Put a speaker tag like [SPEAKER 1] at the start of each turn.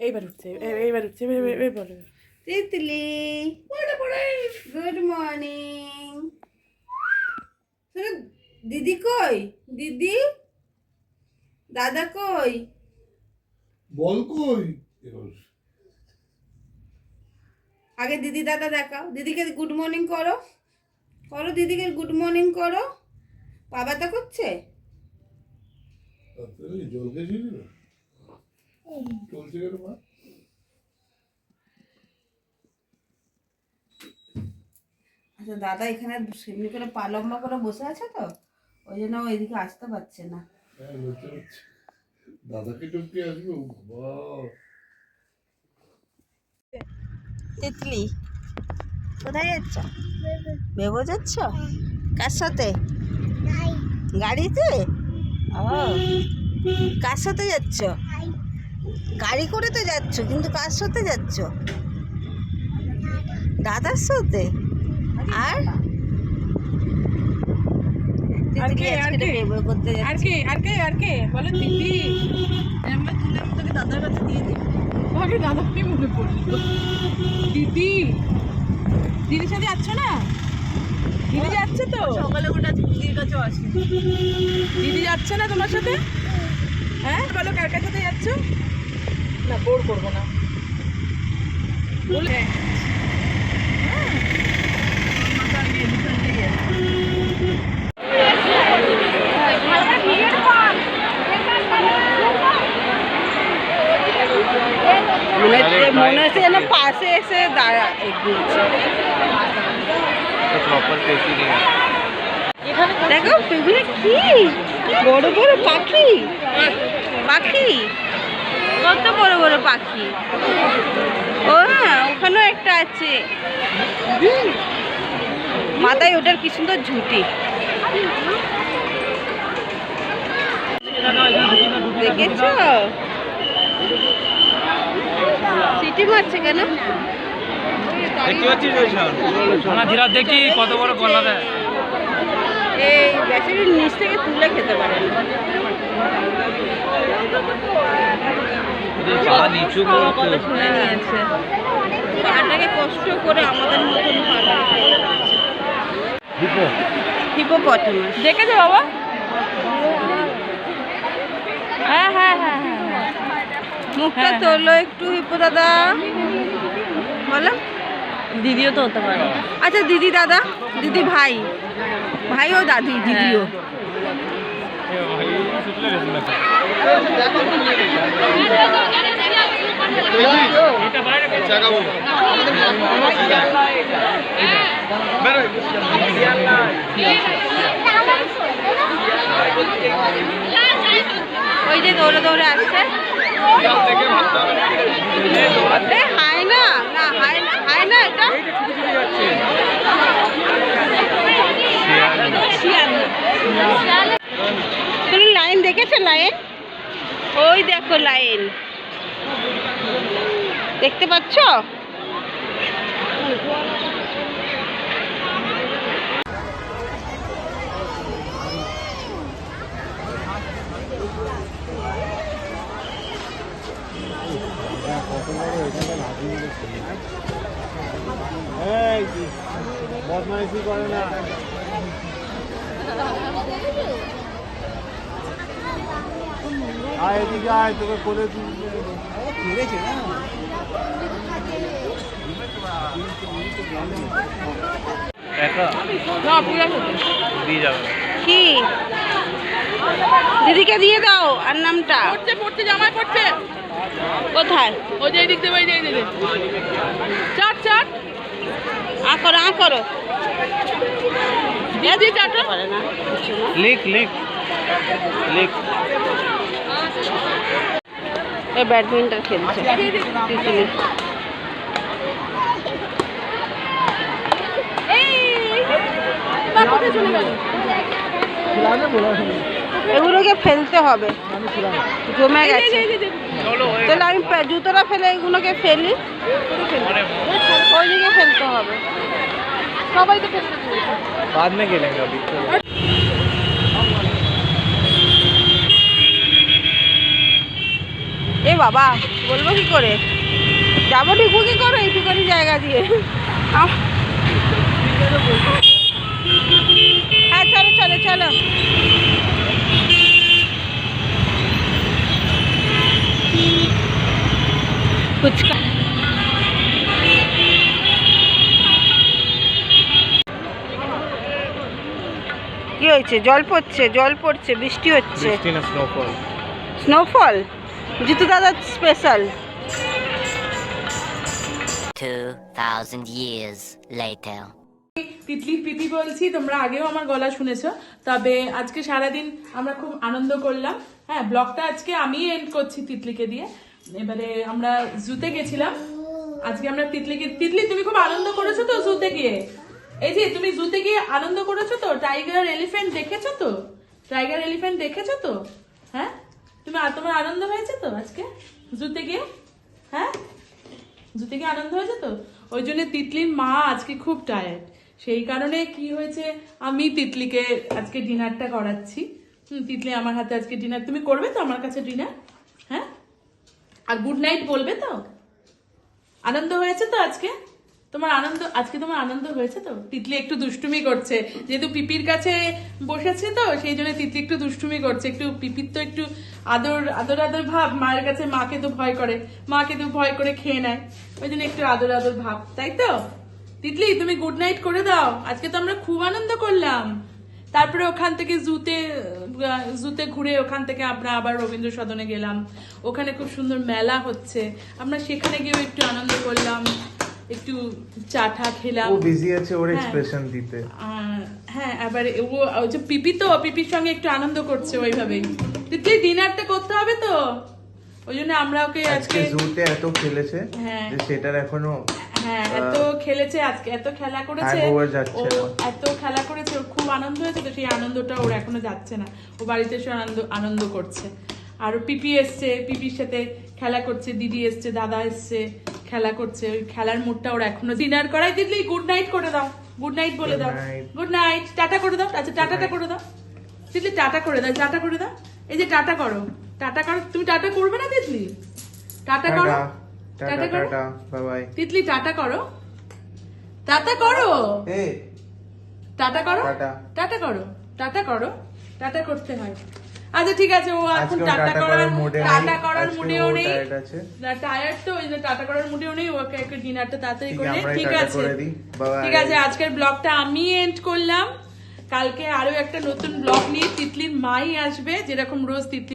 [SPEAKER 1] এইবার উঠছে, এইবার উঠছে, এবার বলো।
[SPEAKER 2] Titli good morning. দিদি কই? দিদি দাদা কই?
[SPEAKER 3] বল কই?
[SPEAKER 2] আগে দিদি দাদা দেখাও। দিদিকে গুড মর্নিং করো, করো দিদিকে গুড মর্নিং করো। বাবা তো করছে।
[SPEAKER 3] জল খেয়েছিলি না? চলছে কেন মা?
[SPEAKER 2] আচ্ছা দাদা এখানে সেমনি করে পা লম্বা করে বসে আছে তো, ওই জন্য ও এদিকে আসতে পারছে না।
[SPEAKER 3] হ্যাঁ লজ্জা পাচ্ছে। দাদাকে টপকে আসবে ও বাবা।
[SPEAKER 2] তিতলি কোথায় যাচ্ছ? বেবো যাচ্ছ? কার সাথে? গাড়িতে? ও কার সাথে যাচ্ছ? গাড়ি করে তো যাচ্ছ, কিন্তু কার সাথে যাচ্ছ? দাদার সাথে। আর তিতলি আজকে বেবো করতে যাচ্ছে।
[SPEAKER 1] আর কে বলো দিদি।
[SPEAKER 2] আমরা তুলে তোকে দাদার কাছে দিয়ে দিই।
[SPEAKER 1] আগে দাদাকে মনে পড়লো। দিদি, দিদির সাথে যাচ্ছ না? দিদি যাচ্ছে তো?
[SPEAKER 2] সকালে ওটা দিদির কাছেও আসি।
[SPEAKER 1] দিদি যাচ্ছে না তোমার সাথে? হ্যাঁ বলো কার কার সাথে যাচ্ছ? না বোর করবো না বলে।
[SPEAKER 2] মনে হচ্ছে যেন পাশে এসে দাঁড়া এগিয়েছে। দেখো এগুলো কি বড় বড় পাখি, পাখি কত বড় বড় পাখি। ও হ্যাঁ ওখানেও একটা আছে, মাথায় ওটার কি সুন্দর ঝুঁটি। দেখেছো সিটি মারছে কেন?
[SPEAKER 4] দেখি কত বড় গলা দেয়।
[SPEAKER 2] এই ব্যাটারির নিচ থেকে তুলে খেতে পারে না।
[SPEAKER 4] নিচু
[SPEAKER 2] কথা শুনে নিয়েছে, পাটাকে কষ্ট করে আমাদের মতন হিপোপটেমাস
[SPEAKER 1] দেখেছো বাবা? হ্যাঁ হ্যাঁ হ্যাঁ হ্যাঁ হ্যাঁ।
[SPEAKER 2] মুখটা তোলো একটু হিপো দাদা বলো।
[SPEAKER 1] দিদিও তো হতে পারে।
[SPEAKER 2] আচ্ছা দিদি দাদা, দিদি ভাই, ভাই ও দাদি, দিদিও। ওই যে দৌড়ে দৌড়ে আসছে। হাই না, না হাই না, হাই না এটা তুমি লাইন দেখেছো? লাইন ওই দেখো, লাইন দেখতে পাচ্ছ?
[SPEAKER 4] বদমাইশি করে না। আয় এদিকে আয়, তোকে কোলে ফিরেছে না।
[SPEAKER 2] কি দিদিকে দিয়ে দাও আর নামটা।
[SPEAKER 1] পড়ছে পড়ছে, জামাই পড়ছে।
[SPEAKER 2] কোথায়?
[SPEAKER 1] ওই যে এদিক দেবে, এই যে দিদি। চাট চাট
[SPEAKER 2] আ করো, আ করো।
[SPEAKER 1] দিদি চাটো।
[SPEAKER 2] পারে না কিছু না।
[SPEAKER 4] লিখ লিখ লিখ।
[SPEAKER 2] এ ব্যাডমিন্টন খেলছে তিতলি। এগুলোকে ফেলতে হবে, জমে গেছে। তাহলে আমি জুতোটা ফেলে এগুলোকে ফেলি, ওইদিকে ফেলতে হবে।
[SPEAKER 1] সবাই তো ফেলতে।
[SPEAKER 4] बाद में खेलेंगे अभी।
[SPEAKER 2] এ বাবা, বলবো কি করে, যাবো ঢুকবো কি করে এইটুখানি জায়গা দিয়ে? হ্যাঁ চলো চলো চলো। ফুচকা কি হয়েছে? জল পড়ছে, জল পড়ছে, বৃষ্টি হচ্ছে।
[SPEAKER 4] বৃষ্টি না, স্নোফল।
[SPEAKER 2] স্নোফল, জিতু দাদা স্পেশাল।
[SPEAKER 5] 2000 years later.
[SPEAKER 1] তিতলি প্রীতি বলছি, তোমরা আগেও আমার গলা শুনেছো। তবে আজকে সারাদিন আমরা খুব আনন্দ করলাম। হ্যাঁ, ব্লগটা আজকে আমি এন্ড করছি তিতলিকে দিয়ে। এবারে আমরা জুতে গেছিলাম। আজকে আমরা তিতলি তুমি খুব আনন্দ করেছো তো জুতে গিয়ে? এই যে তুমি জুতে গিয়ে আনন্দ করেছো তো? টাইগার এলিফ্যান্ট দেখেছো তো? টাইগার এলিফ্যান্ট দেখেছো তো? হ্যাঁ, তোমার আনন্দ হয়েছে তো আজকে জুতে গিয়ে? হ্যাঁ, জুতে গিয়ে আনন্দ হয়েছে তো? ওই জন্য তিতলির মা আজকে খুব টায়ার্ড, সেই কারণে কি হয়েছে, আমি তিতলিকে আজকে ডিনারটা করাচ্ছি। তিতলি আমার হাতে আজকে ডিনার। তুমি করবে তো আমার কাছে ডিনার? হ্যাঁ, আর গুড নাইট বলবে তো? আনন্দ হয়েছে তো আজকে? তোমার আনন্দ হয়েছে তো? তিতলি একটু দুষ্টুমি করছে, যেহেতু পিপির কাছে বসেছে তো সেই জন্য তিতলি একটু দুষ্টুমি করছে। একটু পিপির তো একটু আদর আদর আদর ভাব, মায়ের কাছে মাকে তো ভয় করে, মাকে তো ভয় করে খেয়ে নেয়, ওই জন্য একটু আদর আদর ভাব, তাই তো? তিতলি তুমি গুড নাইট করে দাও। আজকে তো আমরা খুব আনন্দ করলাম। তারপরে ওখান থেকে জুতে ঘুরে ওখান থেকে আমরা আবার রবীন্দ্র সদনে গেলাম। ওখানে খুব সুন্দর মেলা হচ্ছে, আমরা সেখানে গিয়েও একটু আনন্দ করলাম, একটু চা টা খেলাম।
[SPEAKER 4] ও বিজি আছে ওর এক্সপ্রেশন দিতে।
[SPEAKER 1] হ্যাঁ, এবারে ও যে পিপির সঙ্গে একটু আনন্দ করছে ওইভাবেই। তিতলি ডিনারটা করতে হবে তো, ওই জন্য আমরা ওকে আজকে
[SPEAKER 4] জুতে এত খেলেছে যে সেটার এখনো
[SPEAKER 1] এত খেলেছে, আজকে এত খেলা করেছে, ও এত খেলা করেছে, ওর খুব আনন্দ হয়েছে, তো সেই আনন্দটা ওর এখনো যাচ্ছে না। ও বাড়িতে এসে আনন্দ করছে। আর পিপি এসছে, পিপির সাথে খেলা করছে, দিদি এসছে, দাদা এসছে, খেলা করছে। ওই খেলার মুডটা ওর এখনো। ডিনার করাই দিতলি, গুড নাইট করে দাও, গুড নাইট বলে দাও, গুড নাইট, টাটা করে দাও। আচ্ছা টাটাটা করে দাও তিতলি, টাটা করে দাও, টাটা করে দাও। এই যে টাটা করো, টাটা করো। তুমি টাটা করবে না তিতলি? টাটা করো, টাটা করো,
[SPEAKER 4] বাই বাই।
[SPEAKER 1] তিতলি টাটা করো, টাটা করো,
[SPEAKER 4] এই
[SPEAKER 1] টাটা করো,
[SPEAKER 4] টাটা।
[SPEAKER 1] টাটা করো, টাটা করো, টাটা করতে হয়। আচ্ছা ঠিক আছে, ও এখন টাটা করার মুডেও নেই, টায়ার্ড তো, ওই জন্য টাটা করার মুডেও নেই। ওকে একটু ডিনারটা তাড়াতাড়ি করে নে। ঠিক আছে, ঠিক আছে, আজকের ব্লগটা আমি এন্ড করলাম। কালকে আরো একটা নতুন ব্লগ নিয়ে তিতলির মাই আসবে, যেরকম রোজ তিতলি